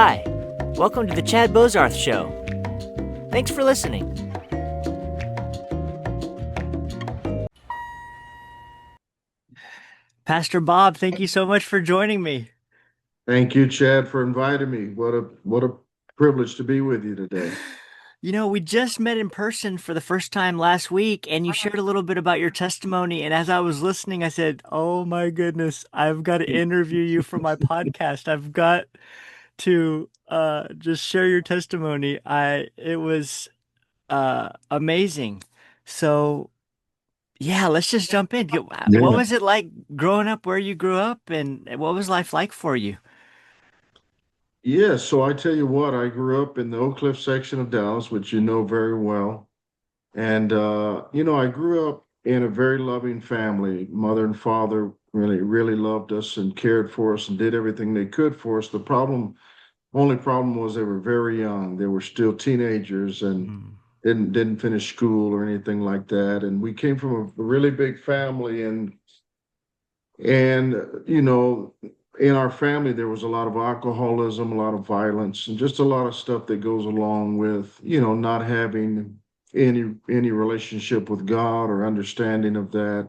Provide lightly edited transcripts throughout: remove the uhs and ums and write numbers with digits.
Hi, welcome to the Chad Bozarth Show. Thanks for listening. Pastor Bob, thank you so much for joining me. Thank you, Chad, for inviting me. What a privilege to be with you today. You know, we just met in person for the first time last week, and you shared a little bit about your testimony. And as I was listening, I said, "Oh my goodness, I've got to interview you for my podcast. I've got to just share your testimony." It was amazing. So yeah, let's just jump in. What Yeah. was it like growing up where you grew up, and what was life like for you? Yeah, so I tell you what, I grew up in the Oak Cliff section of Dallas, which you know very well. And I grew up in a very loving family. Mother and father really loved us and cared for us and did everything they could for us. Only problem was they were very young. They were still teenagers and Mm. didn't finish school or anything like that. And we came from a really big family and in our family there was a lot of alcoholism, a lot of violence, and just a lot of stuff that goes along with, not having any relationship with God or understanding of that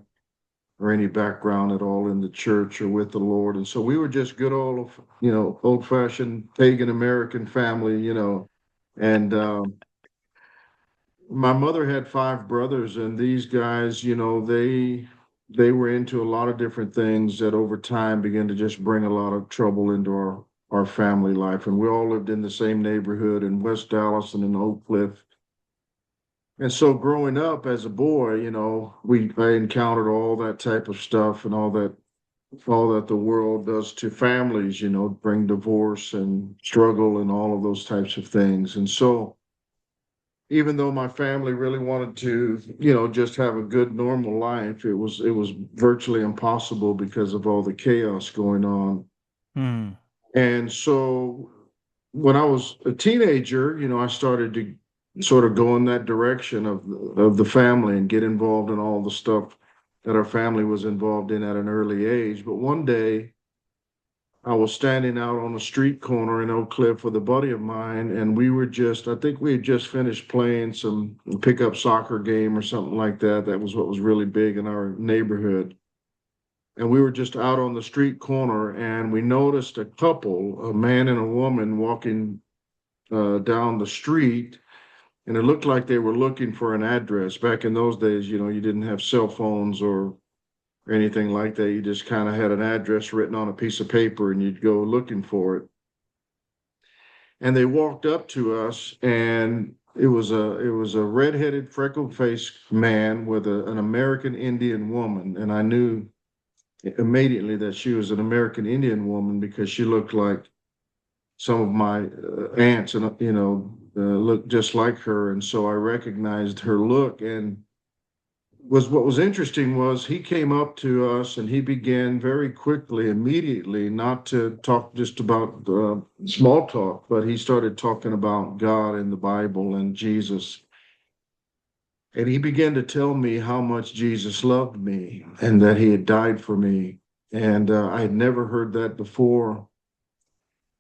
or any background at all in the church or with the Lord. And so we were just good old-fashioned pagan American family, and my mother had five brothers, and these guys, they were into a lot of different things that over time began to just bring a lot of trouble into our family life. And we all lived in the same neighborhood in West Dallas and in Oak Cliff. And so growing up as a boy, I encountered all that type of stuff and all that the world does to families, bring divorce and struggle and all of those types of things. And so even though my family really wanted to, just have a good normal life, it was virtually impossible because of all the chaos going on. Hmm. And so when I was a teenager, I started to sort of go in that direction of the family and get involved in all the stuff that our family was involved in at an early age. But one day I was standing out on a street corner in Oak Cliff with a buddy of mine, and I think we had just finished playing some pickup soccer game or something like that. That was what was really big in our neighborhood. And we were just out on the street corner, and we noticed a couple, a man and a woman, walking down the street. And it looked like they were looking for an address. Back in those days, you didn't have cell phones or anything like that. You just kind of had an address written on a piece of paper and you'd go looking for it. And they walked up to us, and it was a redheaded, freckle-faced man with an American Indian woman. And I knew immediately that she was an American Indian woman because she looked like some of my aunts, and looked just like her. And so I recognized her look. And what was interesting was he came up to us and he began very quickly, immediately, not to talk just about small talk, but he started talking about God and the Bible and Jesus. And he began to tell me how much Jesus loved me and that he had died for me. And I had never heard that before.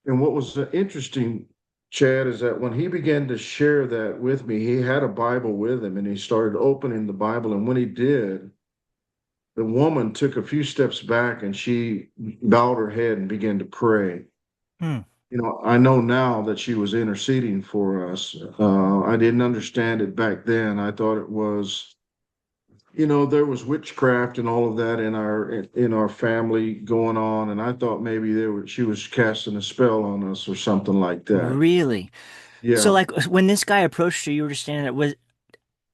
And what was interesting, Chad, is that when he began to share that with me, he had a Bible with him and he started opening the Bible. And when he did, the woman took a few steps back and she bowed her head and began to pray. Hmm. I know now that she was interceding for us. I didn't understand it back then. I thought it was, there was witchcraft and all of that in our family going on, and I thought maybe she was casting a spell on us or something like that. Really? So, Yeah. like, when this guy approached you, you were standing there.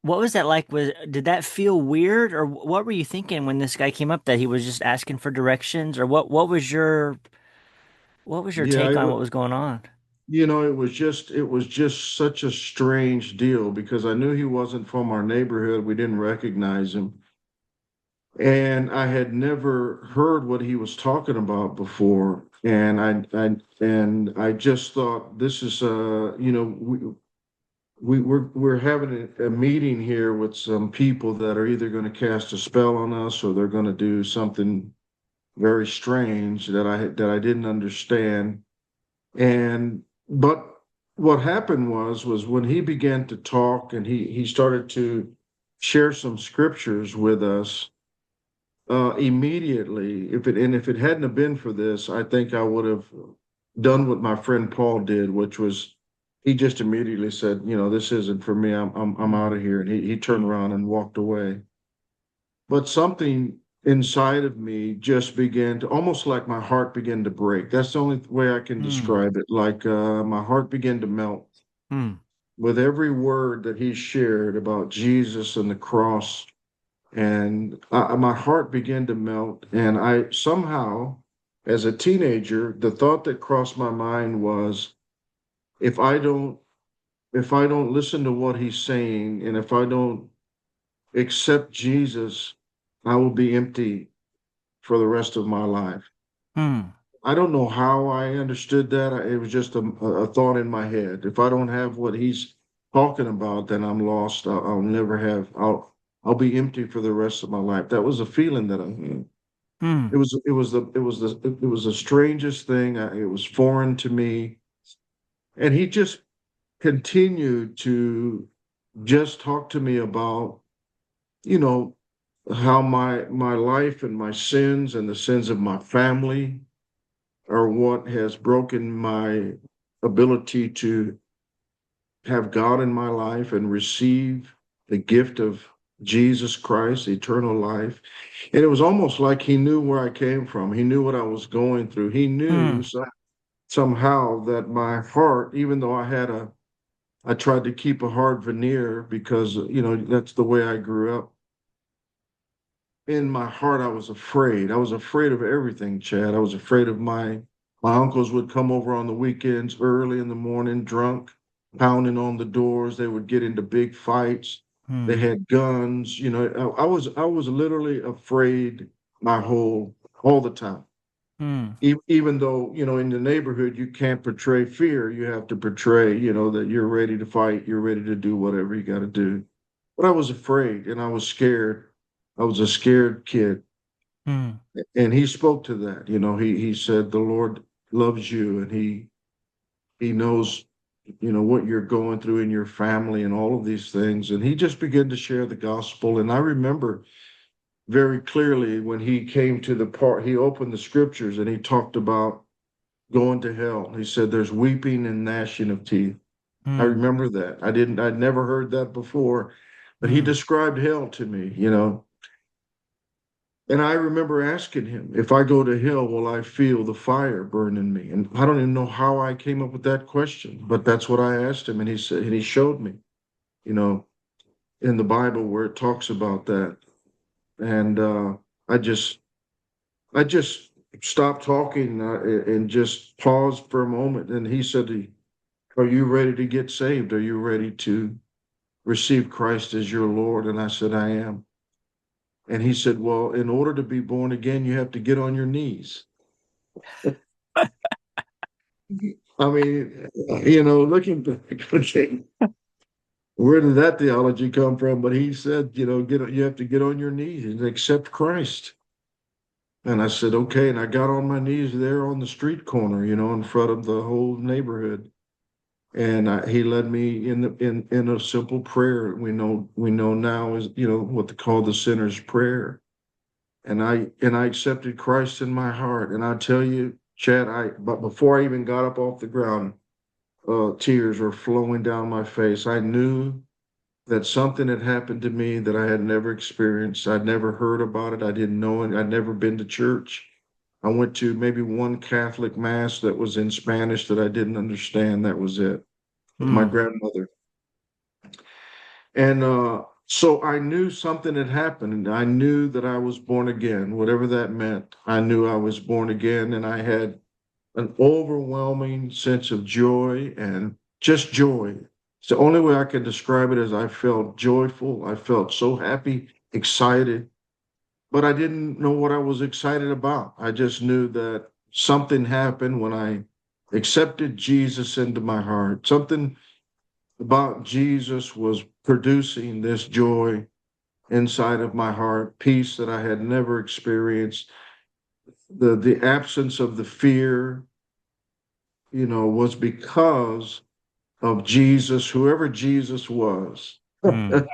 What was that like? Did that feel weird, or what were you thinking when this guy came up that he was just asking for directions, or what was your Yeah, take on what was going on? it was just such a strange deal because I knew he wasn't from our neighborhood. We didn't recognize him. And I had never heard what he was talking about before. And I just thought this is we're having a meeting here with some people that are either going to cast a spell on us or they're going to do something very strange that I didn't understand. And but what happened was when he began to talk and he started to share some scriptures with us, immediately, if it hadn't have been for this, I think I would have done what my friend Paul did, which was he just immediately said, this isn't for me. I'm out Mm, of here. And he turned mm, around and walked away. But something inside of me just began to almost like my heart began to break. That's the only way I can mm, describe it. Like my heart began to melt mm, with every word that he shared about Jesus and the cross. And my heart began to melt. And I somehow, as a teenager, the thought that crossed my mind was, if I don't, if I don't listen to what he's saying, and if I don't accept Jesus, I will be empty for the rest of my life. mm, I don't know how I understood that. It was just a thought in my head. If I don't have what he's talking about, then I'm lost. I'll never have. I'll be empty for the rest of my life. That was a feeling that I had. mm, It was the strangest thing. It was foreign to me, and he just continued to just talk to me about, you know, how my life and my sins and the sins of my family are what has broken my ability to have God in my life and receive the gift of Jesus Christ, eternal life. And it was almost like he knew where I came from. He knew what I was going through. He knew mm, somehow that my heart, even though I tried to keep a hard veneer because, that's the way I grew up. In my heart, I was afraid. I was afraid of everything, Chad. I was afraid of my uncles would come over on the weekends early in the morning, drunk, pounding on the doors. They would get into big fights. They mm, had guns. I was literally afraid my whole all the time. mm, Even though, in the neighborhood you can't portray fear, you have to portray, that you're ready to fight, you're ready to do whatever you got to do. But I was afraid and I was scared. I was a scared kid. mm, And he spoke to that. He said the Lord loves you and he knows, what you're going through in your family and all of these things. And he just began to share the gospel. And I remember very clearly when he came to the part, he opened the scriptures and he talked about going to hell. He said there's weeping and gnashing of teeth. I mm, remember that. I'd never heard that before, but he mm, described hell to me. And I remember asking him, if I go to hell, will I feel the fire burn in me? And I don't even know how I came up with that question, but that's what I asked him. And he said, and he showed me, you know, in the Bible where it talks about that. And I just, I just stopped talking and just paused for a moment. And he said, are you ready to get saved? Are you ready to receive Christ as your Lord? And I said, I am. And he said, well, in order to be born again, you have to get on your knees. I mean, looking back, okay, where did that theology come from? But he said, you have to get on your knees and accept Christ. And I said, okay. And I got on my knees there on the street corner, in front of the whole neighborhood. And he led me in a simple prayer. We know now is what they call the sinner's prayer. And I accepted Christ in my heart. And I tell you, Chad, but before I even got up off the ground, tears were flowing down my face. I knew that something had happened to me that I had never experienced. I'd never heard about it. I didn't know it. I'd never been to church. I went to maybe one Catholic mass that was in Spanish that I didn't understand. That was it, with my mm, grandmother. And so I knew something had happened. And I knew that I was born again, whatever that meant. I knew I was born again, and I had an overwhelming sense of joy and just joy. It's the only way I can describe it as I felt joyful. I felt so happy, excited, but I didn't know what I was excited about. I just knew that something happened when I accepted Jesus into my heart. Something about Jesus was producing this joy inside of my heart, peace that I had never experienced, the absence of the fear, was because of Jesus, whoever Jesus was. Mm.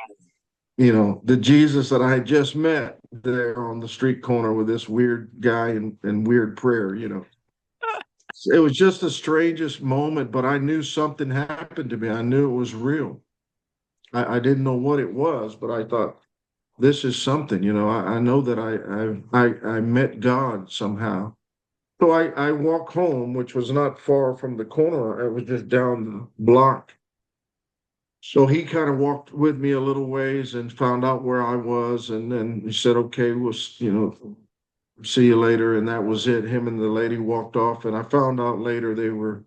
The Jesus that I had just met there on the street corner with this weird guy and weird prayer. It was just the strangest moment, but I knew something happened to me. I knew it was real. I didn't know what it was, but I thought, this is something. I know that I met God somehow. So I walked home, which was not far from the corner. It was just down the block. So he kind of walked with me a little ways and found out where I was, and then he said, "Okay, we'll see you later." And that was it. Him and the lady walked off, and I found out later they were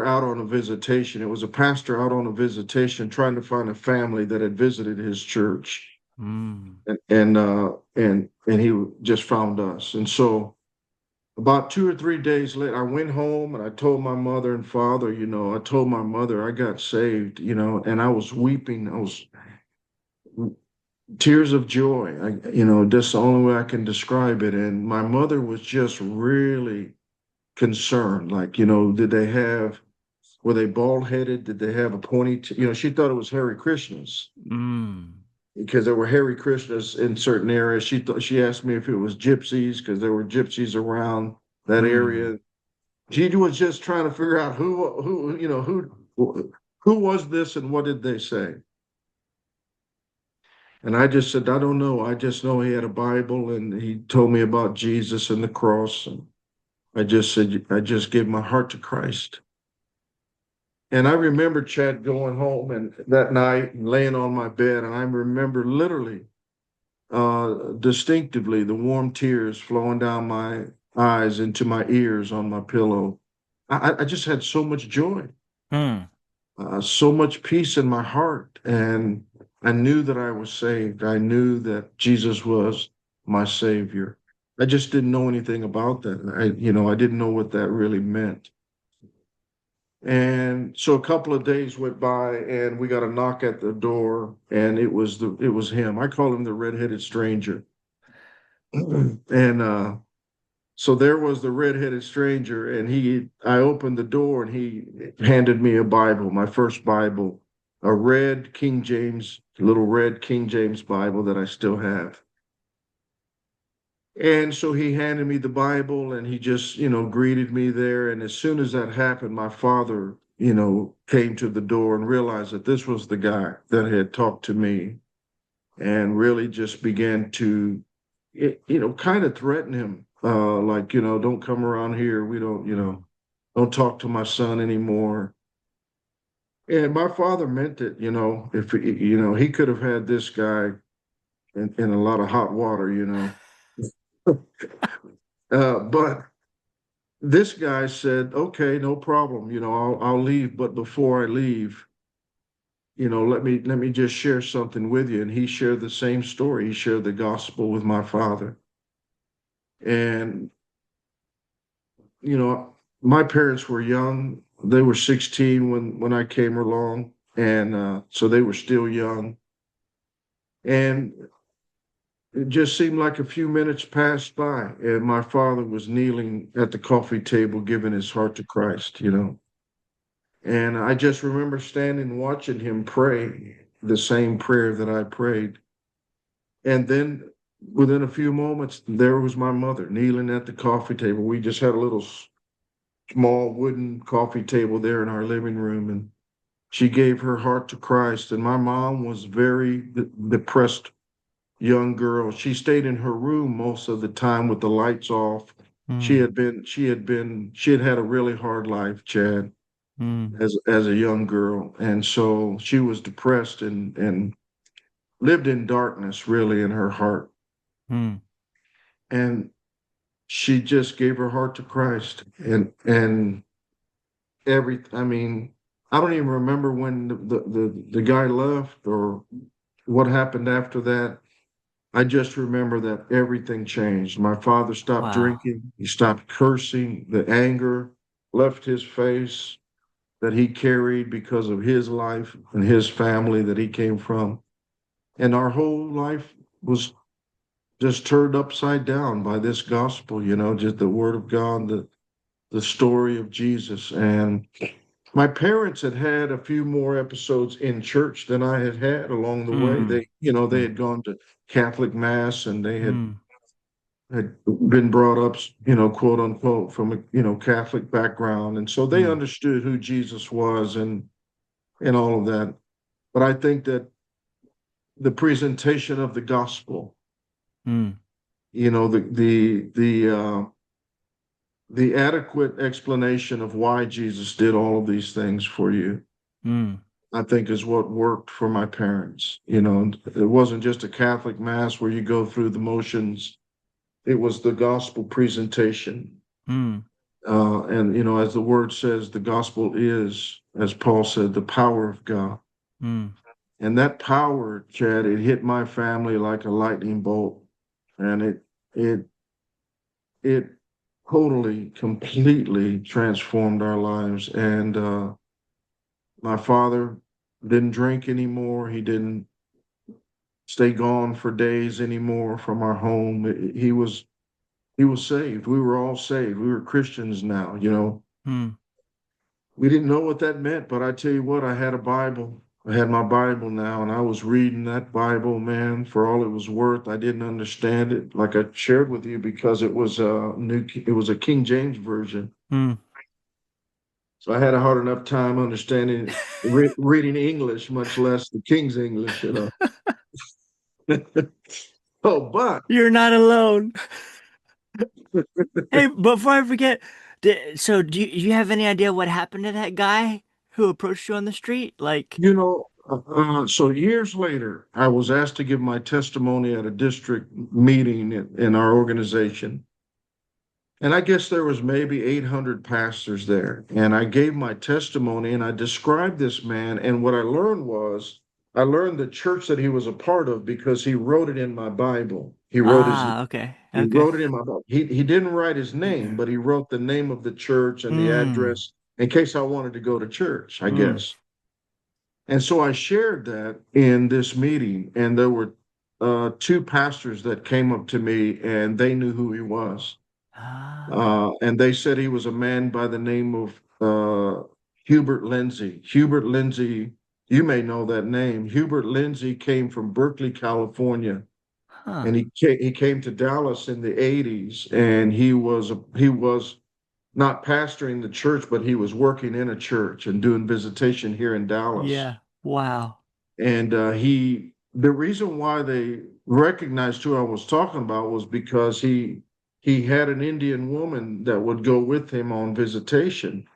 out on a visitation. It was a pastor out on a visitation trying to find a family that had visited his church, Mm. and he just found us. And so about 2 or 3 days later, I went home and I told my mother and father, I told my mother I got saved, and I was weeping. I was tears of joy. That's the only way I can describe it. And my mother was just really concerned. Like, were they bald headed? Did they have a pointy? She thought it was Hare Krishnas Mm. because there were Hare Krishnas in certain areas. She asked me if it was gypsies because there were gypsies around that Mm. area. She was just trying to figure out who was this and what did they say. And I just said, I don't know. I just know he had a Bible and he told me about Jesus and the cross. And I just said, I just gave my heart to Christ. And I remember Chad going home and that night and laying on my bed. And I remember literally, distinctively, the warm tears flowing down my eyes into my ears on my pillow. I just had so much joy, Mm. so much peace in my heart. And I knew that I was saved. I knew that Jesus was my Savior. I just didn't know anything about that. I didn't know what that really meant. And so a couple of days went by and we got a knock at the door and it was him. I call him the redheaded stranger. And so there was the redheaded stranger, and I opened the door, and he handed me a Bible, my first Bible, a little red King James Bible that I still have. And so he handed me the Bible, and he just, greeted me there. And as soon as that happened, my father, came to the door and realized that this was the guy that had talked to me, and really just began to kind of threaten him, like, don't come around here. We don't talk to my son anymore. And my father meant it, if, he could have had this guy in a lot of hot water. But this guy said, okay, no problem. I'll leave. But before I leave, let me just share something with you. And he shared the same story. He shared the gospel with my father. And my parents were young. They were 16 when I came along, and so they were still young. And it just seemed like a few minutes passed by, and my father was kneeling at the coffee table, giving his heart to Christ. And I just remember standing watching him pray the same prayer that I prayed. And then within a few moments, there was my mother kneeling at the coffee table. We just had a little small wooden coffee table there in our living room, and she gave her heart to Christ. And my mom was very depressed young girl. She stayed in her room most of the time with the lights off. Mm. She had had a really hard life, Chad, Mm. as a young girl. And so she was depressed and lived in darkness really in her heart. Mm. And she just gave her heart to Christ. And I mean, I don't even remember when the guy left or what happened after that. I just remember that everything changed. My father stopped Wow. drinking. He stopped cursing. The anger left his face that he carried because of his life and his family that he came from. And our whole life was just turned upside down by this gospel, just the word of God, the the story of Jesus. And my parents had had a few more episodes in church than I had had along the way. Mm. They Mm. had gone to Catholic mass, and they Mm. had been brought up, quote unquote, from a, Catholic background. And so they Mm. understood who Jesus was and all of that. But I think that the presentation of the gospel, Mm. the adequate explanation of why Jesus did all of these things for you, Mm. I think is what worked for my parents. It wasn't just a Catholic mass where you go through the motions. It was the gospel presentation. Mm. And, as the word says, the gospel is, as Paul said, the power of God. Mm. And that power, Chad, it hit my family like a lightning bolt. And it, it totally, completely transformed our lives. And my father didn't drink anymore. He didn't stay gone for days anymore from our home. He was saved. We were all saved. We were Christians now. Mm. We didn't know what that meant, but I tell you what, I had a Bible. I had my Bible now, and I was reading that Bible, man, for all it was worth. I didn't understand it, like I shared with you, because it was a King James version. Mm. So I had a hard enough time understanding reading English, much less the King's English. Oh, but You're not alone. Hey, before I forget, so do you have any idea what happened to that guy who approached you on the street? Like, so years later, I was asked to give my testimony at a district meeting in our organization. And I guess there was maybe 800 pastors there. And I gave my testimony and I described this man. And what I learned the church that he was a part of because he wrote it in my Bible. okay, He okay. wrote it in my Bible. He didn't write his name, but he wrote the name of the church and the Mm. address in case I wanted to go to church, I Mm. guess. And so I shared that in this meeting, and there were two pastors that came up to me, and they knew who he was. Ah. And they said he was a man by the name of Hubert Lindsay. Hubert Lindsay, you may know that name. Hubert Lindsay came from Berkeley, California, and Huh. he came to Dallas in the 80s, and he was not pastoring the church, but he was working in a church and doing visitation here in Dallas. Yeah. Wow. And the reason why they recognized who I was talking about was because he had an Indian woman that would go with him on visitation,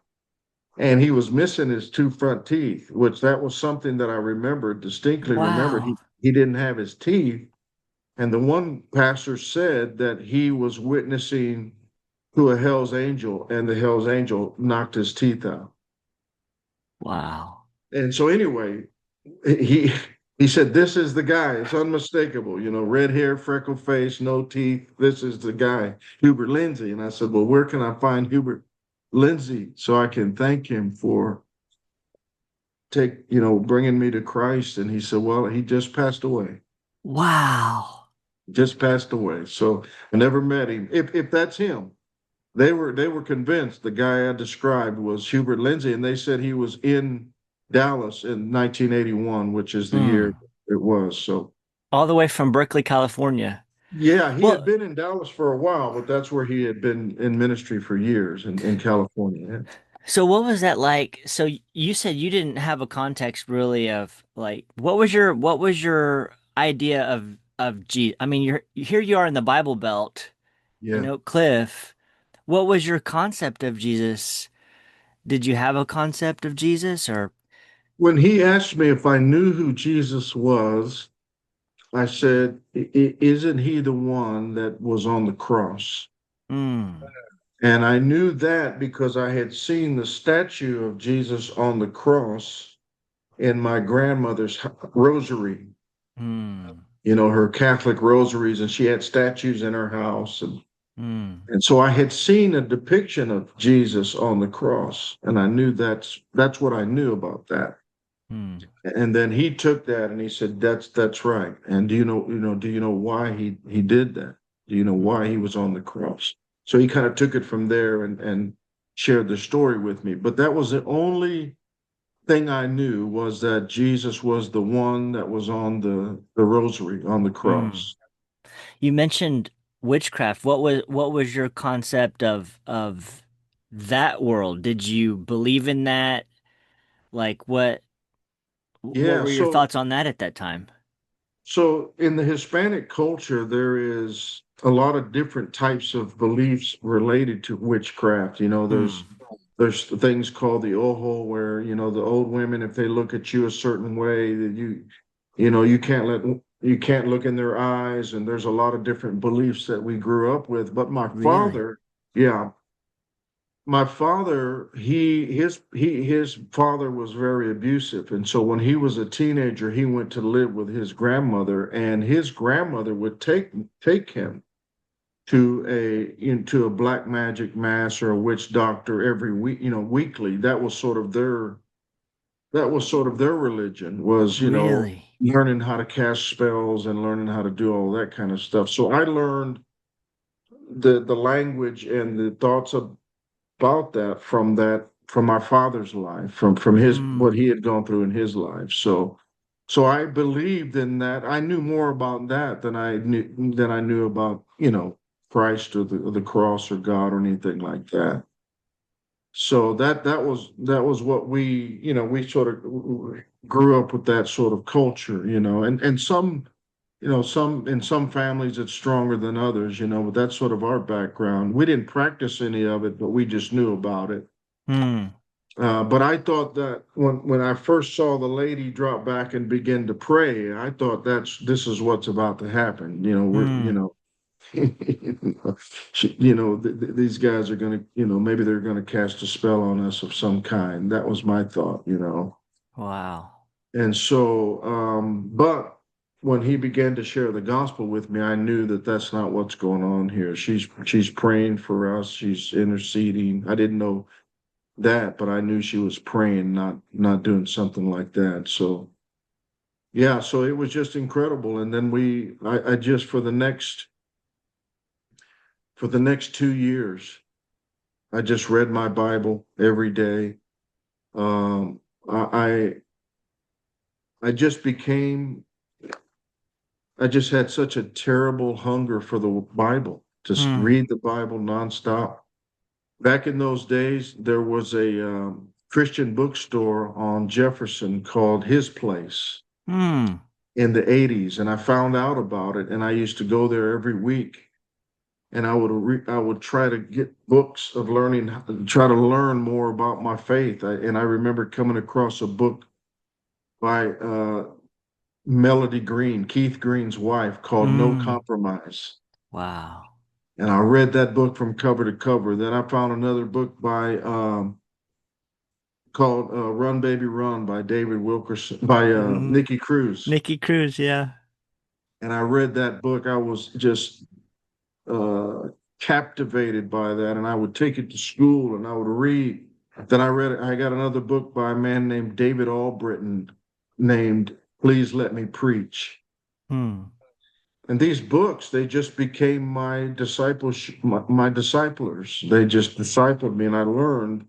and he was missing his two front teeth, which that was something that I distinctly remember. He Wow. he didn't have his teeth, and the one pastor said that he was witnessing to a Hell's Angel, and the Hell's Angel knocked his teeth out. Wow. And so anyway, he he said, "This is the guy. It's unmistakable. Red hair, freckle face, no teeth. This is the guy, Hubert Lindsay." And I said, "Well, where can I find Hubert Lindsay so I can thank him for bringing me to Christ?" And he said, "Well, he just passed away. Wow. Just passed away. So I never met him. If that's him." They were convinced the guy I described was Hubert Lindsay, and they said he was in Dallas in 1981, which is the year Mm. it was. So All the way from Berkeley, California. yeah, he had Well, been in Dallas for a while, but that's where he had been in ministry for years in California. so what was that like? So you said you didn't have a context really of like what was your idea of Jesus? I mean, you're here you are in the Bible Belt in Yeah. Oak Cliff. What was your concept of Jesus? Did you have a concept of Jesus or When he asked me if I knew who Jesus was, I said, "Isn't he the one that was on the cross?" mm, And I knew that because I had seen the statue of Jesus on the cross in my grandmother's rosary, mm, her Catholic rosaries, and she had statues in her house. And, mm, and so I had seen a depiction of Jesus on the cross, and I knew that's what I knew about that. mm, And then he took that and he said, "That's right. And do you know why he did that? Do you know why he was on the cross?" So he kind of took it from there and shared the story with me. But that was the only thing I knew, was that Jesus was the one that was on the rosary on the Hmm. cross. You mentioned witchcraft. What was your concept of that world? Did you believe in that? Like what Yeah, were your thoughts on that at that time? so in the Hispanic culture, there is a lot of different types of beliefs related to witchcraft. Hmm. There's things called the ojo, where the old women, if they look at you a certain way, that you can't look in their eyes, and there's a lot of different beliefs that we grew up with. But Really? yeah, my father, his father was very abusive, and so when he was a teenager, he went to live with his grandmother, and his grandmother would take him to a black magic mass or a witch doctor every week, weekly. That was sort of their religion, was Really? learning how to cast spells and learning how to do all that kind of stuff. So I learned the language and the thoughts about that from my father's life, from his what Hmm. he had gone through in his life. So I believed in that. I knew more about that than I knew about, Christ or the cross or God or anything like that. So that was what we sort of grew up with, that sort of culture, and some in some families it's stronger than others, but that's sort of our background. We didn't practice any of it, but we just knew about it. Hmm. But I thought that when I first saw the lady drop back and begin to pray, I thought this is what's about to happen. Hmm. These guys are going to, maybe they're going to cast a spell on us of some kind. That was my thought. Wow. And so, but when he began to share the gospel with me, I knew that that's not what's going on here. She's praying for us. She's interceding. I didn't know that, but I knew she was praying, not doing something like that. So yeah, so it was just incredible. And then I just for the next 2 years, I just read my Bible every day. Um, I I just became I just had such a terrible hunger for the Bible, just Hmm. read the Bible nonstop. Back in those days, there was a Christian bookstore on Jefferson called His Place Hmm. in the 80s, and I found out about it, and I used to go there every week, and I would try to get books of learning, try to learn more about my faith. And I remember coming across a book by Melody Green, Keith Green's wife, called No Hmm. Compromise. Wow. And I read that book from cover to cover. Then I found another book called Run Baby Run by David Wilkerson, by Hmm. Nikki Cruz. Nikki Cruz, yeah. And I read that book. I was just uh, captivated by that, and I would take it to school and I would read. Then I got another book by a man named David Albritton named Please Let Me Preach. Hmm. And these books, they just became my discipleship, my disciplers. They just discipled me, and I learned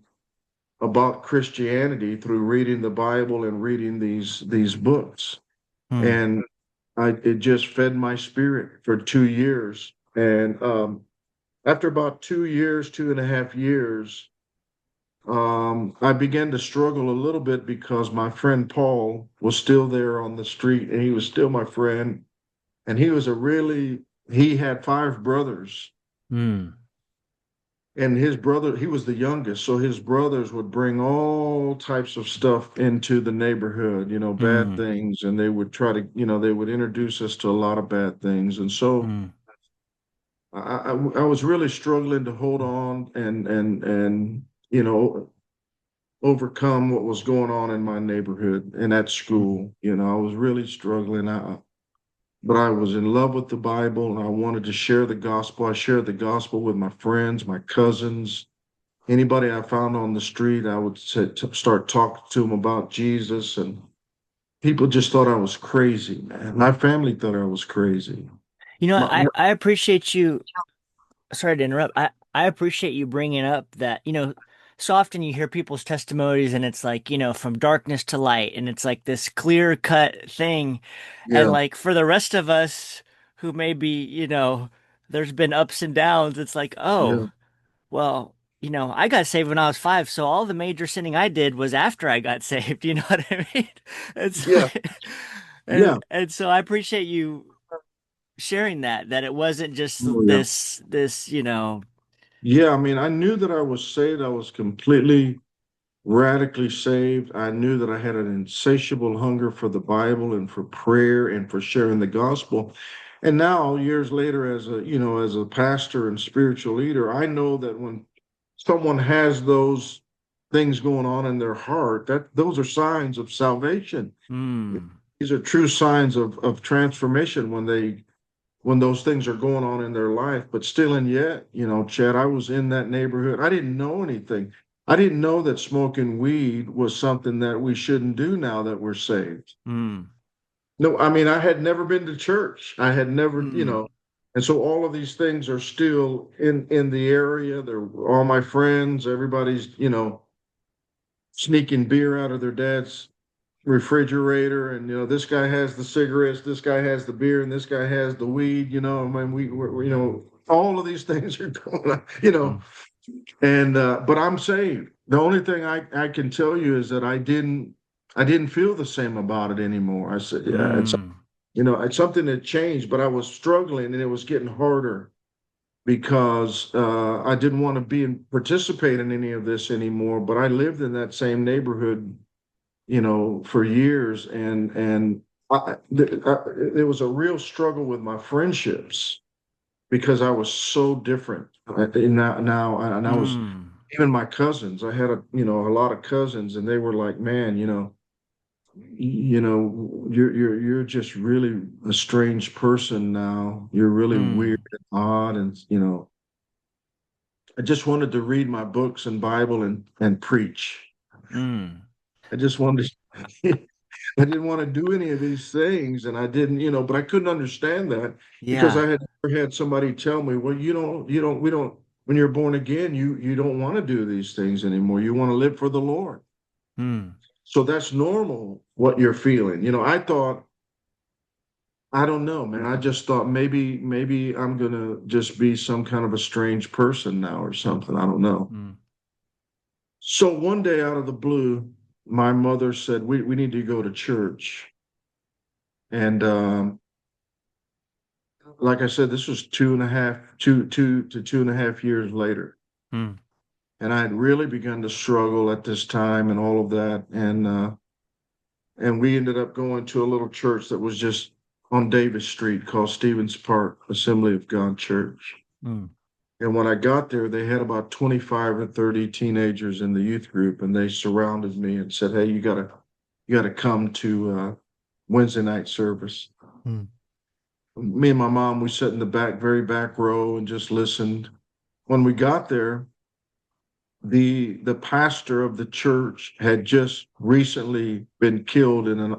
about Christianity through reading the Bible and reading these books. Hmm. And it just fed my spirit for 2 years. And after about 2 years, 2.5 years, I began to struggle a little bit because my friend Paul was still there on the street, and he was still my friend. And he had five brothers, Hmm. and his brother, he was the youngest. So his brothers would bring all types of stuff into the neighborhood, bad Hmm. things. And they would try to, they would introduce us to a lot of bad things. And so Hmm. I was really struggling to hold on and, overcome what was going on in my neighborhood and at school. I was really struggling. But I was in love with the Bible, and I wanted to share the gospel. I shared the gospel with my friends, my cousins, anybody I found on the street. I would start talking to them about Jesus, and people just thought I was crazy, man. My family thought I was crazy. You know, My, I appreciate you. Sorry to interrupt. I appreciate you bringing up that, so often you hear people's testimonies and it's like, from darkness to light, and it's like this clear cut thing. And Yeah, like for the rest of us who maybe, there's been ups and downs, it's like, oh, yeah, well, I got saved when I was 5, so all the major sinning I did was after I got saved. You know what I mean? It's yeah, like, and yeah. and so I appreciate you sharing that it wasn't just Oh, yeah. this. Yeah, I mean, I knew that I was saved. I was completely radically saved. I knew that I had an insatiable hunger for the Bible and for prayer and for sharing the gospel. And now, years later, as a pastor and spiritual leader, I know that when someone has those things going on in their heart, that those are signs of salvation. Mm, These are true signs of transformation when those things are going on in their life. But still and yet, Chad, I was in that neighborhood. I didn't know anything. I didn't know that smoking weed was something that we shouldn't do now that we're saved. mm, No, I mean, I had never been to church. I had never, mm, and so all of these things are still in the area. They're all my friends. Everybody's, sneaking beer out of their dad's refrigerator, and this guy has the cigarettes, this guy has the beer, and this guy has the weed. I mean, all of these things are going on. mm, And but I'm saved. The only thing I can tell you is that I didn't feel the same about it anymore. I said, yeah, mm, it's something that changed, but I was struggling, and it was getting harder because I didn't want to participate in any of this anymore. But I lived in that same neighborhood, for years, and it was a real struggle with my friendships because I was so different. And I was mm, even my cousins. I had a lot of cousins, and they were like, "Man, you're just really a strange person now. You're really weird mm, and odd, and I just wanted to read my books and Bible and preach. mm. I just wanted to." I didn't want to do any of these things, and I didn't, but I couldn't understand that because Yeah. I had never had somebody tell me, well, we don't, when you're born again, you don't want to do these things anymore. You want to live for the Lord. Mm, So that's normal what you're feeling. I thought, I don't know, man. I just thought maybe I'm gonna just be some kind of a strange person now or something. I don't know. mm, So one day out of the blue, my mother said, we need to go to church. And like I said, this was 2.5 to 2.5 years later. mm, And I had really begun to struggle at this time and all of that. And we ended up going to a little church that was just on Davis Street called Stevens Park Assembly of God Church. mm, And when I got there, they had about 25 or 30 teenagers in the youth group, and they surrounded me and said, "Hey, you gotta come to Wednesday night service." mm, Me and my mom, we sat in the very back row and just listened. When we got there, the pastor of the church had just recently been killed in an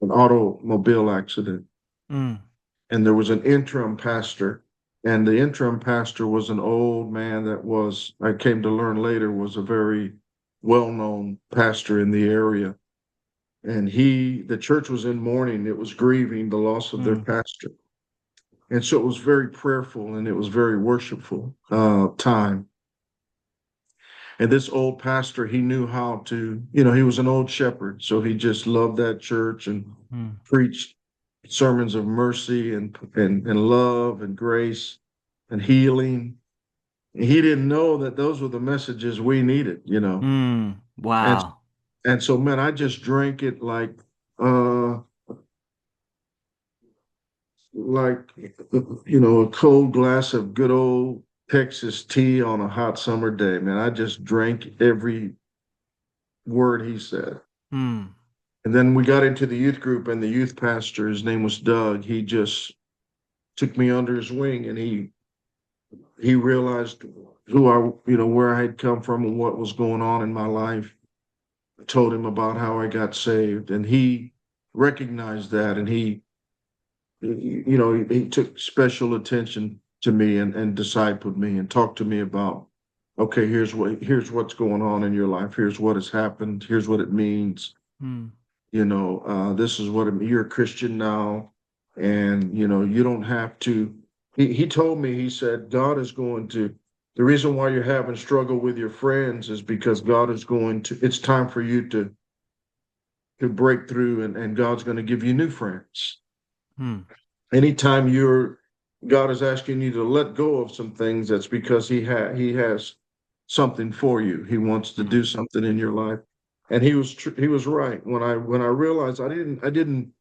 automobile accident, mm, and there was an interim pastor, and the interim pastor was an old man that was, I came to learn later, was a very well-known pastor in the area. And the church was in mourning. It was grieving the loss of their mm, pastor. And so it was very prayerful and it was very worshipful time. And this old pastor, he knew how to, he was an old shepherd. So he just loved that church and mm, preached sermons of mercy and love and grace and healing. And he didn't know that those were the messages we needed. mm. And Wow. and so man, I just drank it uh like a cold glass of good old Texas tea on a hot summer day, man. I just drank every word he said. Mm, And then we got into the youth group, and the youth pastor, his name was Doug, he just took me under his wing, and he realized where I had come from and what was going on in my life. I told him about how I got saved, and he recognized that, and he took special attention to me and discipled me and talked to me about okay, here's what's going on in your life. Here's what has happened. Here's what it means. Hmm. This is what you're a Christian now, and you don't have to. He told me, he said, God is going to. The reason why you're having struggle with your friends is because God is going to. It's time for you to break through, and God's going to give you new friends. Hmm. Anytime God is asking you to let go of some things, that's because he has something for you. He wants to Hmm. do something in your life. And he was right. When I realized I didn't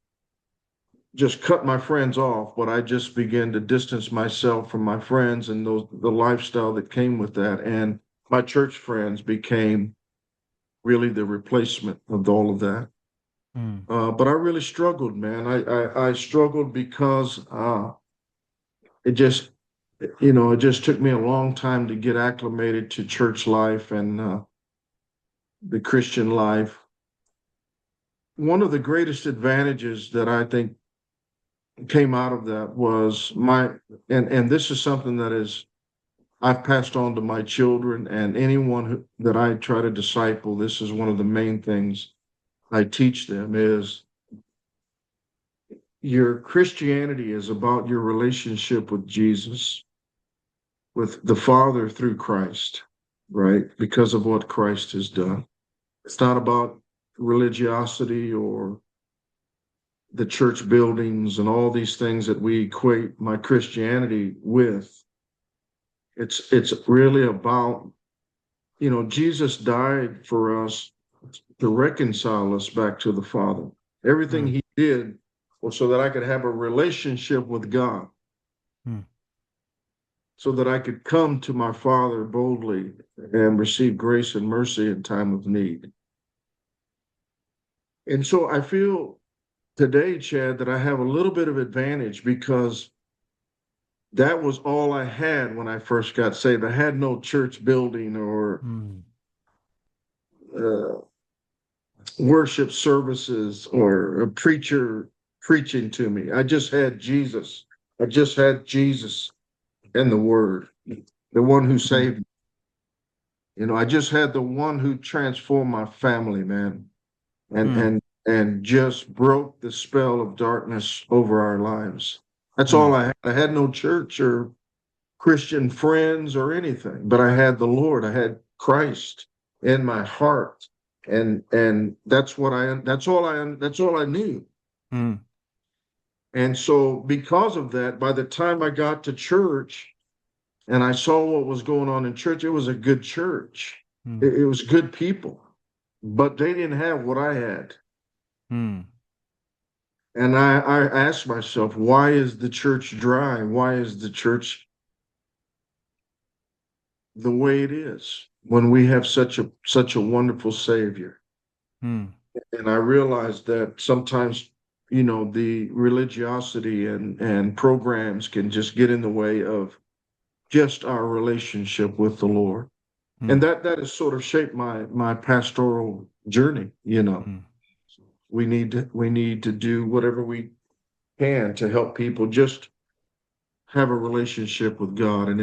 just cut my friends off, but I just began to distance myself from my friends and the lifestyle that came with that. And my church friends became really the replacement of all of that. Hmm. But I really struggled, man. I struggled because it just it just took me a long time to get acclimated to church life and the Christian life. One of the greatest advantages that I think came out of that was and this is something that is I've passed on to my children and anyone that I try to disciple. This is one of the main things I teach them is your Christianity is about your relationship with Jesus, with the Father through Christ, right? Because of what Christ has done. It's not about religiosity or the church buildings and all these things that we equate my Christianity with. It's really about, Jesus died for us to reconcile us back to the Father. Everything Hmm. he did was so that I could have a relationship with God, Hmm. so that I could come to my Father boldly and receive grace and mercy in time of need. And so I feel today, Chad, that I have a little bit of advantage because that was all I had when I first got saved. I had no church building or Hmm. uh, worship services or a preacher preaching to me. I just had Jesus. I just had Jesus and the Word, the one who Hmm. saved me. I just had the one who transformed my family, man, and Hmm. and and just broke the spell of darkness over our lives. That's Hmm. all I had. I had no church or Christian friends or anything, but I had the Lord. I had Christ in my heart, and that's all I knew. Hmm. And so, because of that, by the time I got to church and I saw what was going on in church, it was a good church. Hmm. It was good people, but they didn't have what I had. Hmm. And I asked myself, why is the church dry? Why is the church the way it is when we have such a wonderful Savior? Hmm. And I realized that sometimes, the religiosity and programs can just get in the way of just our relationship with the Lord. And Hmm. that has sort of shaped my pastoral journey. Hmm. We need to do whatever we can to help people just have a relationship with God. And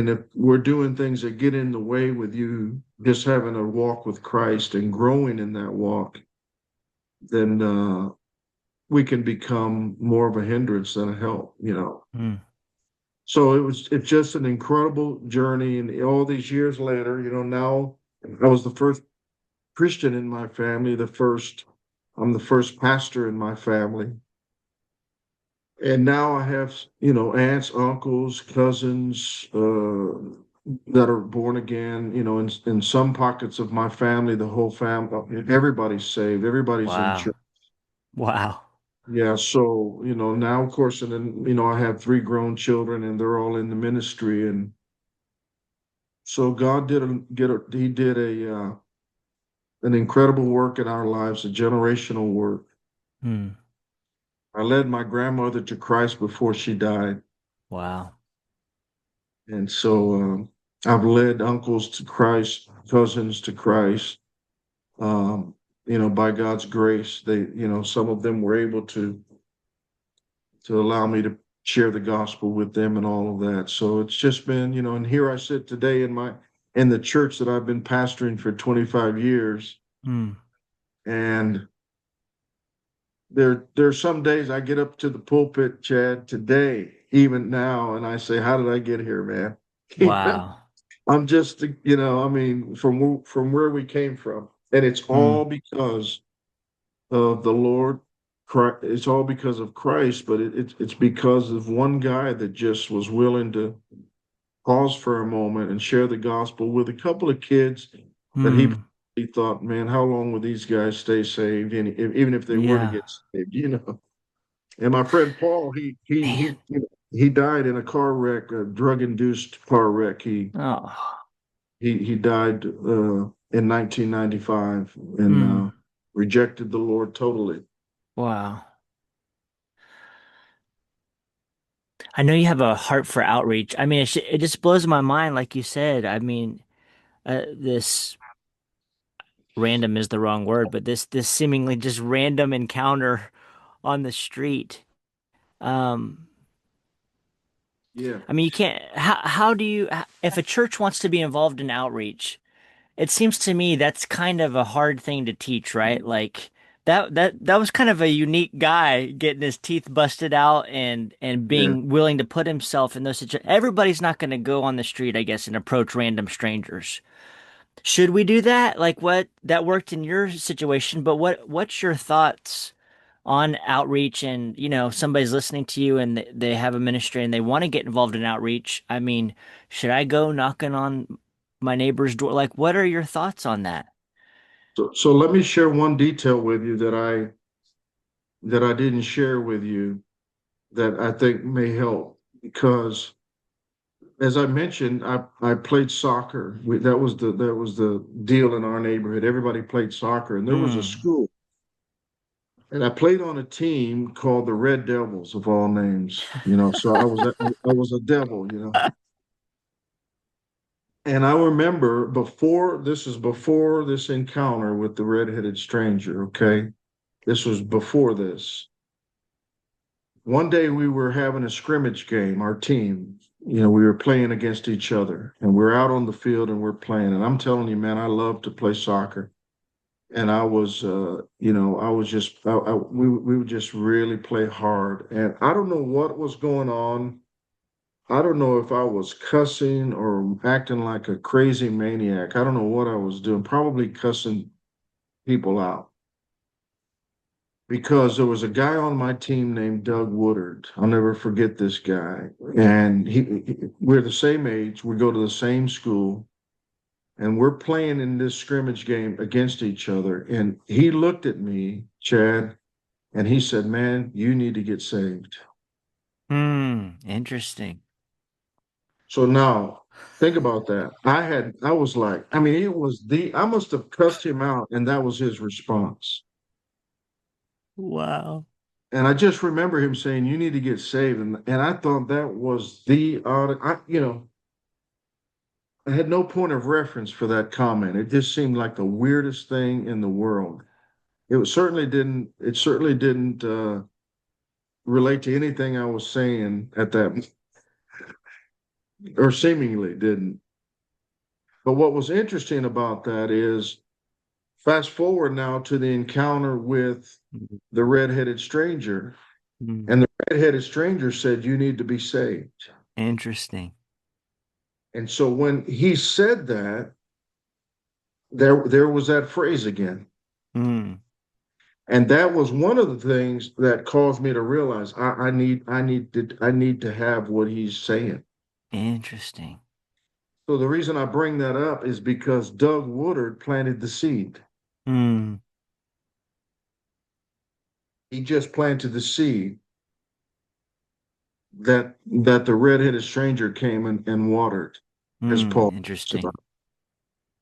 if we're doing things that get in the way with you just having a walk with Christ and growing in that walk, then we can become more of a hindrance than a help. Hmm. So it's just an incredible journey. And all these years later, now I was the first Christian in my family, I'm the first pastor in my family. And now I have, aunts, uncles, cousins that are born again. In some pockets of my family, the whole family, everybody's saved, everybody's in church. Wow. Wow. Yeah, so now of course, and then I have three grown children, and they're all in the ministry, and so God He did an incredible work in our lives, a generational work. Hmm. I led my grandmother to Christ before she died. Wow. And so I've led uncles to Christ, cousins to Christ. By God's grace, some of them were able to allow me share the gospel with them and all of that. So it's just been, and here I sit today in the church that I've been pastoring for 25 years. Mm. And there's some days I get up to the pulpit, Chad, today, even now, and I say, how did I get here, man? Wow. I'm just, I mean, from where we came from. And it's all Mm. because of the Lord. It's all because of Christ, but it's because of one guy that just was willing to pause for a moment and share the gospel with a couple of kids that Mm. he thought, man, how long will these guys stay saved, and even if they were to Yeah. get saved. And my friend Paul, Man. he died in a car wreck, a drug-induced car wreck. Oh. He died in 1995 and Mm. rejected the Lord totally. Wow. I know you have a heart for outreach. I mean, it just blows my mind, like you said. I mean, this random is the wrong word, but this seemingly just random encounter on the street. Um, Yeah. I mean, you can't. How do you? If a church wants to be involved in outreach, it seems to me that's kind of a hard thing to teach, right? Like that was kind of a unique guy getting his teeth busted out and Yeah. being willing to put himself in those situations. Everybody's not going to go on the street, I guess, and approach random strangers. Should we do that? Like what that worked in your situation, but what's your thoughts on outreach and, somebody's listening to you and they have a ministry and they want to get involved in outreach? I mean, should I go knocking on my neighbor's door? Like, what are your thoughts on that? So let me share one detail with you that I didn't share with you that I think may help because as I mentioned, I played soccer. That was the deal in our neighborhood. Everybody played soccer, and there was a Mm. school, and I played on a team called the Red Devils of all names. So I was a devil. And I remember before this encounter with the redheaded stranger. Okay, this was before this. One day we were having a scrimmage game, our team. We were playing against each other and we're out on the field and we're playing. And I'm telling you, man, I love to play soccer. And I was just, we would just really play hard. And I don't know what was going on. I don't know if I was cussing or acting like a crazy maniac. I don't know what I was doing, probably cussing people out because there was a guy on my team named Doug Woodard. I'll never forget this guy. And we're the same age. We go to the same school, and we're playing in this scrimmage game against each other. And he looked at me, Chad, and he said, "Man, you need to get saved." Hmm. Interesting. So now think about that. I was like, I mean, I must have cussed him out, and that was his response. Wow. And I just remember him saying, "You need to get saved," and I thought that was the odd. I had no point of reference for that comment. It just seemed like the weirdest thing in the world. It certainly didn't relate to anything I was saying at that, or seemingly didn't. But what was interesting about that is, fast forward now to the encounter with the redheaded stranger, Mm. and the redheaded stranger said, "You need to be saved." Interesting. And so when he said that, there was that phrase again. Mm. And that was one of the things that caused me to realize I need to have what he's saying. Interesting. So the reason I bring that up is because Doug Woodard planted the seed. Mm. He just planted the seed that the redheaded stranger came and watered, as Mm. Paul talks about.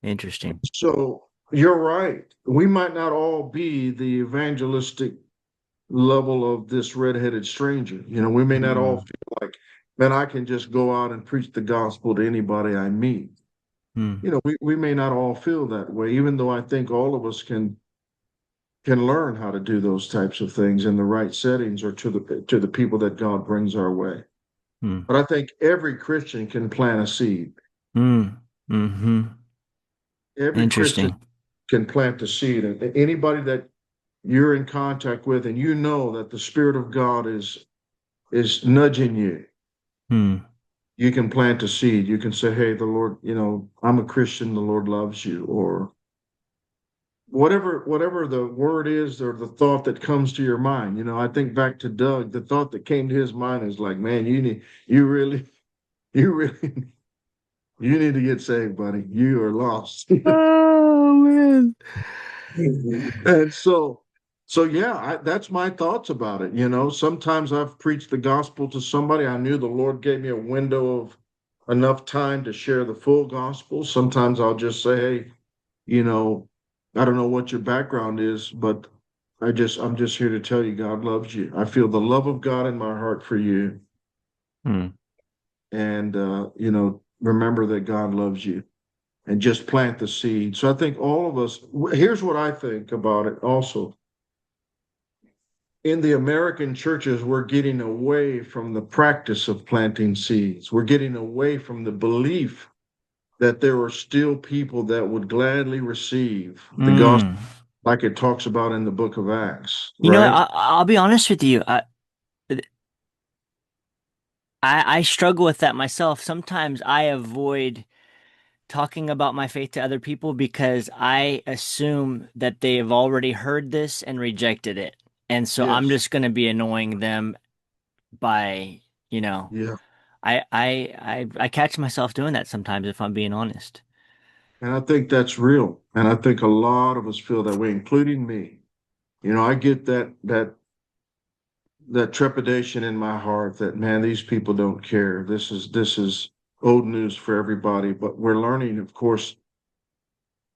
Interesting. Interesting. So you're right. We might not all be the evangelistic level of this redheaded stranger. We may not all Mm. feel like, man, I can just go out and preach the gospel to anybody I meet. Mm. We may not all feel that way, even though I think all of us can can learn how to do those types of things in the right settings or to the people that God brings our way. Hmm. But I think every Christian can plant a seed. Hmm. Mm-hmm. Every Christian Interesting. can plant a seed. And anybody that you're in contact with and you know that the Spirit of God is nudging you, Hmm. you can plant a seed. You can say, hey, the Lord, I'm a Christian, the Lord loves you, or whatever the word is or the thought that comes to your mind. I think back to Doug, the thought that came to his mind is like, man, you really, you really, you need to get saved, buddy. You are lost. Oh man. And so yeah, that's my thoughts about it. Sometimes I've preached the gospel to somebody. I knew the Lord gave me a window of enough time to share the full gospel. Sometimes I'll just say, hey, you know, I don't know what your background is, but I'm just here to tell you God loves you. I feel the love of God in my heart for you. Hmm. And remember that God loves you and just plant the seed. So I think all of us, here's what I think about it also. In the American churches, we're getting away from the practice of planting seeds. We're getting away from the belief that there are still people that would gladly receive the gospel Hmm. like it talks about in the book of Acts, You know, right? I'll be honest with you. I struggle with that myself. Sometimes I avoid talking about my faith to other people because I assume that they have already heard this and rejected it. And so I'm Yes. just going to be annoying them by, you know, Yeah. I catch myself doing that sometimes if I'm being honest. And I think that's real. And I think a lot of us feel that way, including me. I get that trepidation in my heart that, man, these people don't care. This is old news for everybody. But we're learning, of course,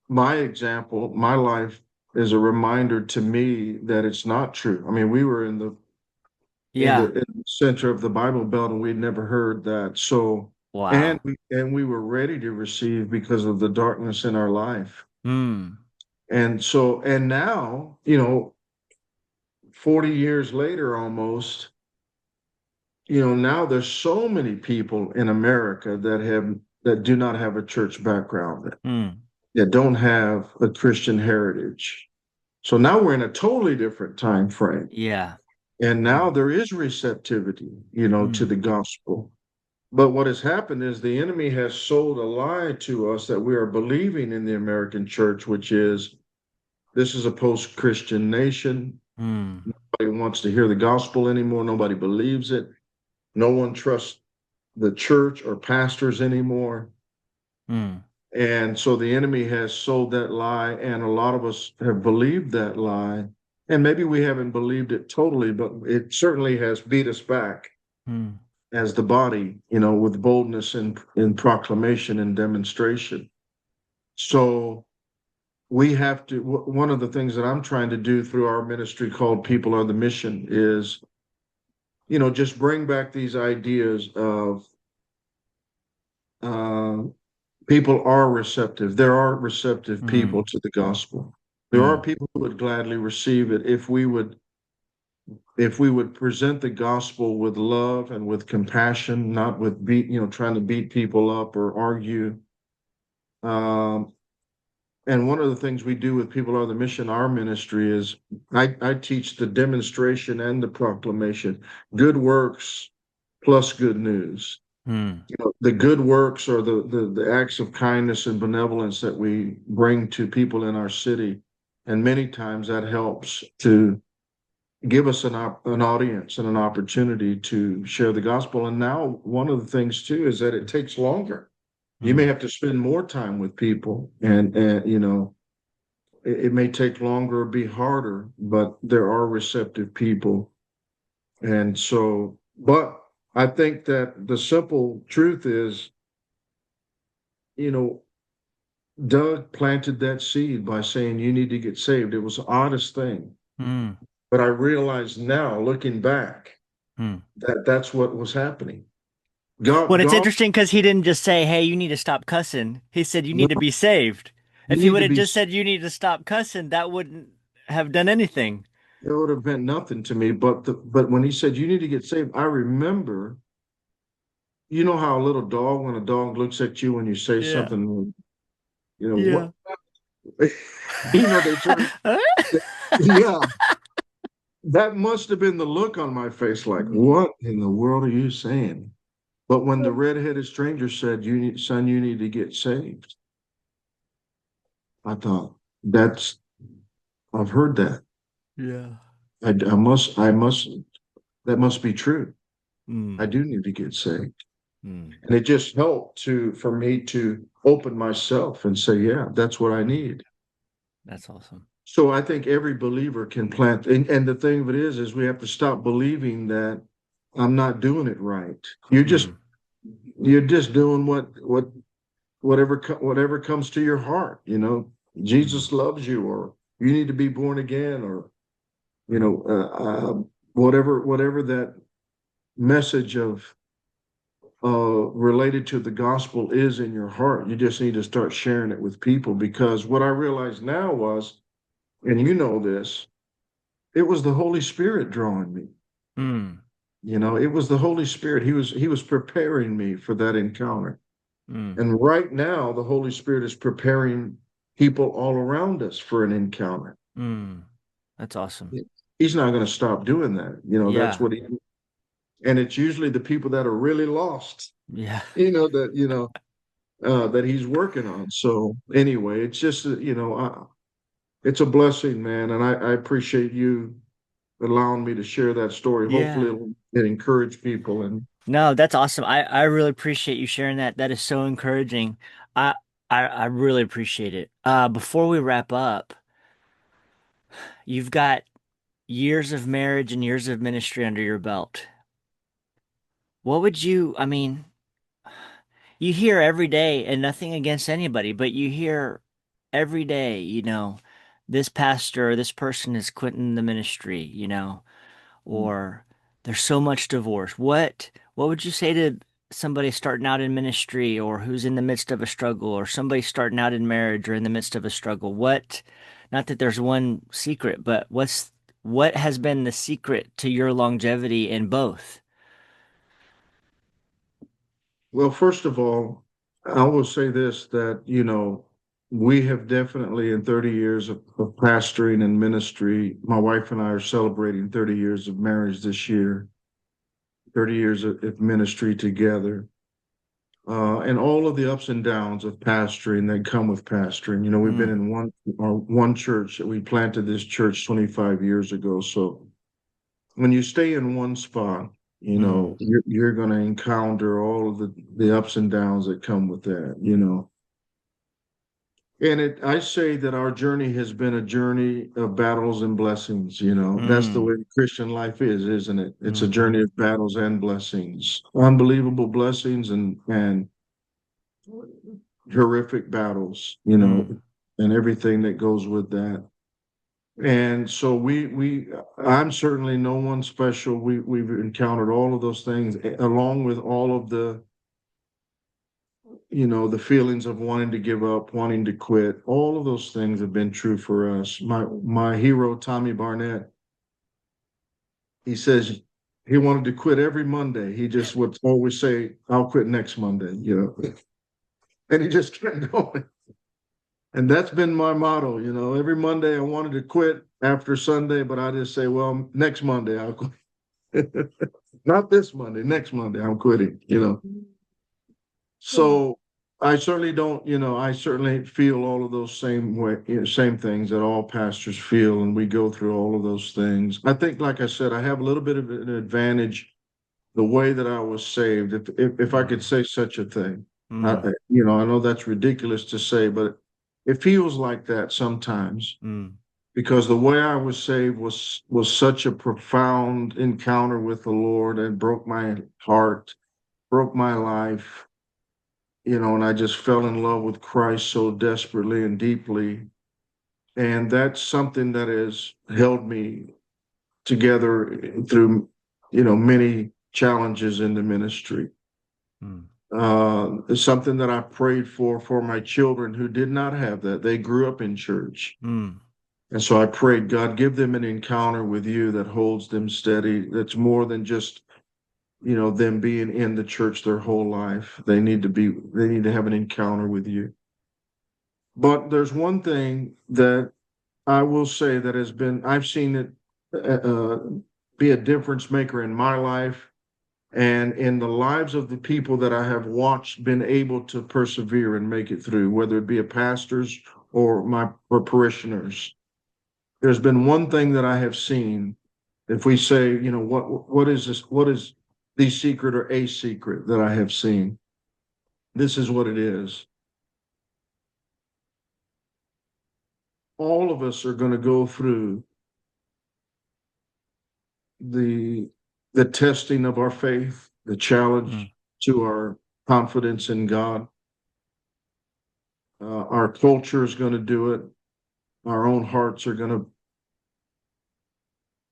my example, my life is a reminder to me that it's not true. I mean, we were Yeah. in the center of the Bible Belt, and we'd never heard that. So, Wow. and we were ready to receive because of the darkness in our life. Hmm. And now, 40 years later almost, now there's so many people in America that do not have a church background, Hmm. that don't have a Christian heritage. So now we're in a totally different time frame. Yeah. And now Hmm. there is receptivity, to Hmm. the gospel. But what has happened is the enemy has sold a lie to us that we are believing in the American church, which is this is a post-Christian nation. Hmm. Nobody wants to hear the gospel anymore. Nobody believes it. No one trusts the church or pastors anymore. Hmm. And so the enemy has sold that lie, and a lot of us have believed that lie. And maybe we haven't believed it totally, but it certainly has beat us back Hmm. as the body, with boldness in proclamation and demonstration. So we have to, one of the things that I'm trying to do through our ministry called People Are the Mission is, just bring back these ideas of uh, people are receptive. There are receptive people Hmm. to the gospel. There are Hmm. people who would gladly receive it if we would present the gospel with love and with compassion, not with trying to beat people up or argue. Um, and one of the things we do with People Are the Mission, our ministry is I teach the demonstration and the proclamation, good works plus good news. Hmm. The good works are the acts of kindness and benevolence that we bring to people in our city. And many times that helps to give us an audience and an opportunity to share the gospel. And now one of the things too is that it takes longer. You may Hmm. have to spend more time with people, and it may take longer or be harder, but there are receptive people. And so, but I think that the simple truth is, you know, Doug planted that seed by saying you need to get saved. It was the oddest thing. Hmm. But I realize now, looking back, Hmm. that that's what was happening. Well, it's God, interesting because he didn't just say, "Hey, you need to stop cussing." He said, "You no, need to be saved." you If he need would to have be, just said, "You need to stop cussing," that wouldn't. have done anything. It would have meant nothing to me. But when he said you need to get saved, I remember, you know how a little dog, when a dog looks at you when you say Yeah. something, you know what, Yeah. they turn, yeah, that must have been the look on my face, like, what in the world are you saying? But when the redheaded stranger said, son, you need to get saved, I thought, that's, I've heard that. Yeah. I must, that must be true. I Mm. do need to get saved. Mm. And it just helped for me to open myself and say, yeah, that's what I need. That's awesome. So I think every believer can plant. And the thing of it is we have to stop believing that I'm not doing it right. Mm. You're just doing whatever comes to your heart. Mm. Jesus loves you, or you need to be born again, or you know, whatever that message of related to the gospel is in your heart. You just need to start sharing it with people, because what I realized now was, and you know this, it was the Holy Spirit drawing me. Mm. It was the Holy Spirit. He was preparing me for that encounter. Mm. And right now, the Holy Spirit is preparing people all around us for an encounter. Mm. That's awesome. He's not going to stop doing that. That's Yeah. what and it's usually the people that are really lost, Yeah. that he's working on. So anyway, it's just, it's a blessing, man. And I appreciate you allowing me to share that story. Hopefully Yeah. it encourage people. And No, that's awesome. I really appreciate you sharing that. That is so encouraging. I I really appreciate it. Before we wrap up, you've got years of marriage and years of ministry under your belt. I mean, you hear every day, and nothing against anybody, but you hear every day, this pastor or this person is quitting the ministry, or there's so much divorce. What would you say to somebody starting out in ministry, or who's in the midst of a struggle, or somebody starting out in marriage or in the midst of a struggle? Not that there's one secret, but what has been the secret to your longevity in both? well, first of all, I will say this, that, we have definitely, in 30 years of pastoring and ministry, my wife and I are celebrating 30 years of marriage this year, 30 years of ministry together. And all of the ups and downs of pastoring that come with pastoring. We've been Mm, in one church. We planted this church 25 years ago. So when you stay in one spot, mm, you're going to encounter all of the ups and downs that come with that. And I say that our journey has been a journey of battles and blessings. That's the mm, way Christian life is, isn't it? It's a mm, journey of battles and blessings, unbelievable blessings, and horrific battles, mm, and everything that goes with that. And so I'm certainly no one special. We've encountered all of those things, along with all of the feelings of wanting to give up, wanting to quit. All of those things have been true for us. My hero, Tommy Barnett, he says he wanted to quit every Monday. He just would always say, "I'll quit next Monday," and he just kept going. And that's been my motto. Every Monday I wanted to quit after Sunday, but I just say, well, next Monday I'll quit. Not this Monday, next Monday I'm quitting. So I certainly don't, I certainly feel all of those same things that all pastors feel, and we go through all of those things. I think, like I said, I have a little bit of an advantage the way that I was saved, if I could mm, say such a thing. mm, I know that's ridiculous to say, but it feels like that sometimes, mm, because the way I was saved was such a profound encounter with the Lord, and broke my heart, broke my life, and I just fell in love with Christ so desperately and deeply. And that's something that has held me together through, many challenges in the ministry. mm, It's something that I prayed for my children who did not have that. They grew up in church. mm. And so I prayed, God, give them an encounter with you that holds them steady. That's more than just, them being in the church their whole life. They need to have an encounter with you. But there's one thing that I will say that I've seen it be a difference maker in my life and in the lives of the people that I have watched been able to persevere and make it through, whether it be a pastors or parishioners. There's been one thing that I have seen. If we say, what is this? What is the secret or a secret that I have seen? This is what it is. All of us are going to go through the the testing of our faith, the Mm, challenge to our confidence in God. Our culture is going to do it. Our own hearts are going to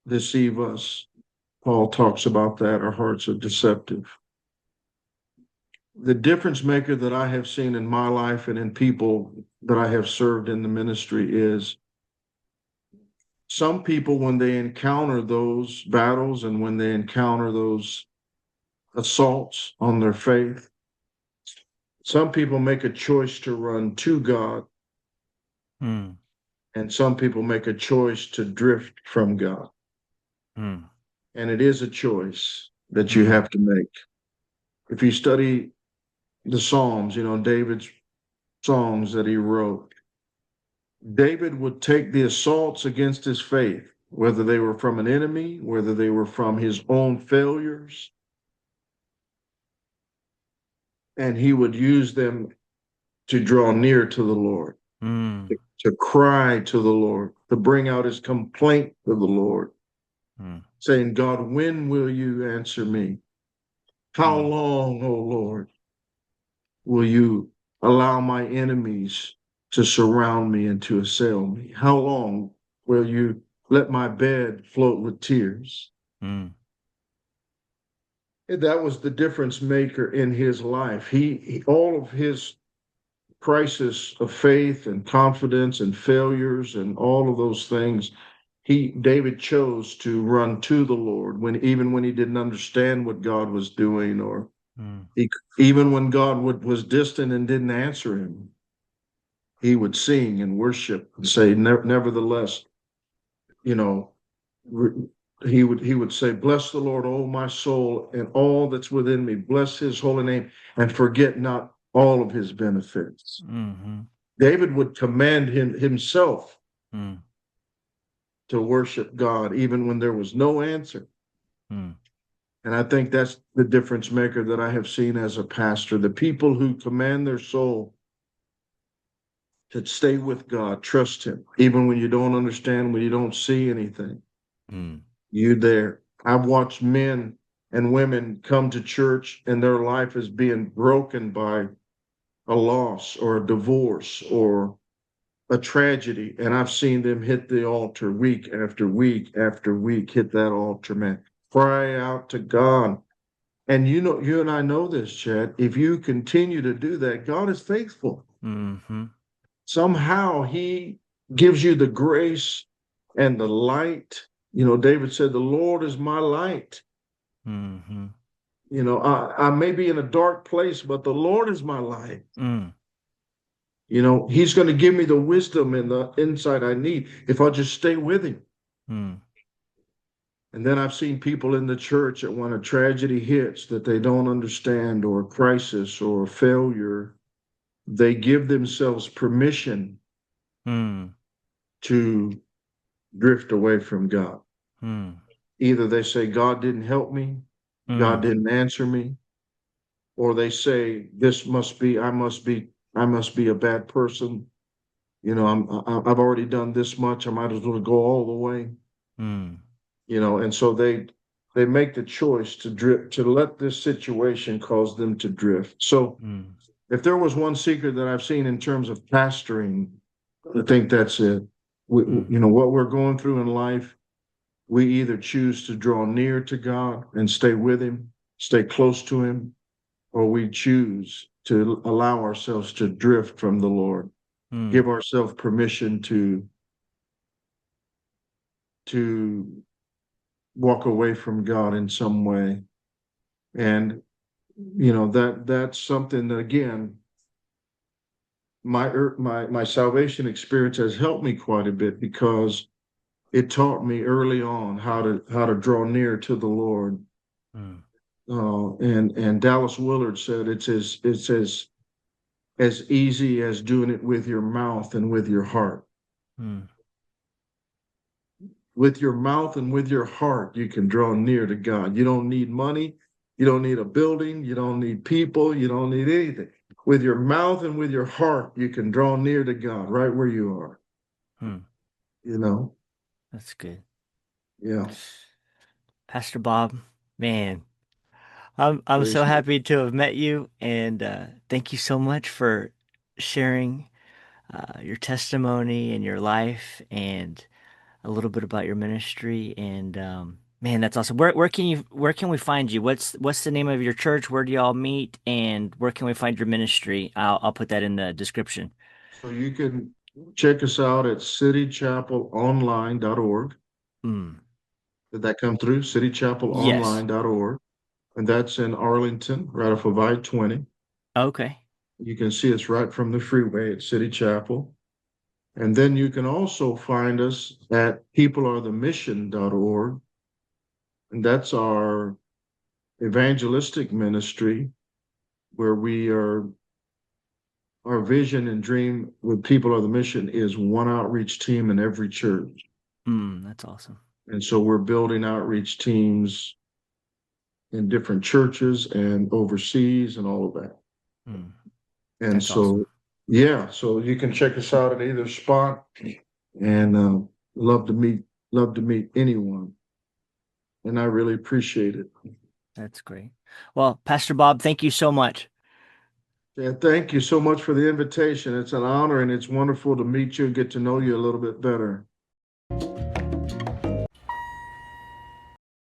deceive us. Paul talks about that. Our hearts are deceptive. The difference maker that I have seen in my life and in people that I have served in the ministry is some people, when they encounter those battles and when they encounter those assaults on their faith, some people make a choice to run to God, mm, and some people make a choice to drift from God. mm, And it is a choice that you mm, have to make. If you study the Psalms, David's songs that he wrote, David would take the assaults against his faith, whether they were from an enemy, whether they were from his own failures, and he would use them to draw near to the Lord, mm, to cry to the Lord, to bring out his complaint to the Lord, mm, saying, God, when will you answer me? How mm, long, O Lord, will you allow my enemies to surround me and to assail me? How long will you let my bed float with tears? mm, And that was the difference maker in his life. All of his crisis of faith and confidence and failures and all of those things, David chose to run to the Lord even when he didn't understand what God was doing, or mm, he, even when God was distant and didn't answer him, he would sing and worship and say, nevertheless, you know, he would say, bless the Lord, O my soul, and all that's within me. Bless his holy name and forget not all of his benefits. mhm, David would command himself mm, to worship God even when there was no answer. mm, And I think that's the difference maker that I have seen as a pastor. The people who command their soul to stay with God, trust him, even when you don't understand, when you don't see anything, mm, you there. I've watched men and women come to church and their life is being broken by a loss or a divorce or a tragedy. And I've seen them hit the altar week after week after week, hit that altar, man. Cry out to God. And you and I know this, Chad. If you continue to do that, God is faithful. mhm, Somehow he gives you the grace and the light. David said, the Lord is my light. mhm, I may be in a dark place, but the Lord is my light. mm, He's going to give me the wisdom and the insight I need if I just stay with him. mm, And then I've seen people in the church that when a tragedy hits that they don't understand, or a crisis or a failure, they give themselves permission mm, to drift away from God. mm, Either they say, God didn't help me, God mm, didn't answer me, or they say, I must be a bad person. I've already done this much. I might as well go all the way. mm, And so they make the choice to drift, to let this situation cause them to drift. So mm, if there was one secret that I've seen in terms of pastoring, I think that's it. mm, What we're going through in life, we either choose to draw near to God and stay with him, stay close to him, or we choose to allow ourselves to drift from the Lord, mm, give ourselves permission to to walk away from God in some way. And that's something that, again, my salvation experience has helped me quite a bit, because it taught me early on how to draw near to the Lord. Mm, And Dallas Willard said it's as easy as doing it with your mouth and with your heart. mm, With your mouth and with your heart, you can draw near to God. You don't need money. You don't need a building. You don't need people. You don't need anything. With your mouth and with your heart, you can draw near to God right where you are. mm. You know? That's good. Yeah. Pastor Bob, man, I'm Praise so the Lord. happy to have met you, and thank you so much for sharing your testimony and your life and a little bit about your ministry. And man, that's awesome. Where can we find you? What's the name of your church? Where do y'all meet? And where can we find your ministry? I'll put that in the description. So you can check us out at citychapelonline.org. Mm. Did that come through? Yes. Citychapelonline.org. And that's in Arlington, right off of I-20. Okay. You can see us right from the freeway at City Chapel. And then you can also find us at peoplearethemission.org. And that's our evangelistic ministry, where our vision and dream with People Are the Mission is one outreach team in every church. That's awesome. And so we're building outreach teams in different churches and overseas and all of that. Mm, And that's awesome. so, yeah, so you can check us out at either spot, and love to meet anyone. And I really appreciate it. That's great. Well, Pastor Bob, thank you so much. And thank you so much for the invitation. It's an honor, and it's wonderful to meet you and get to know you a little bit better.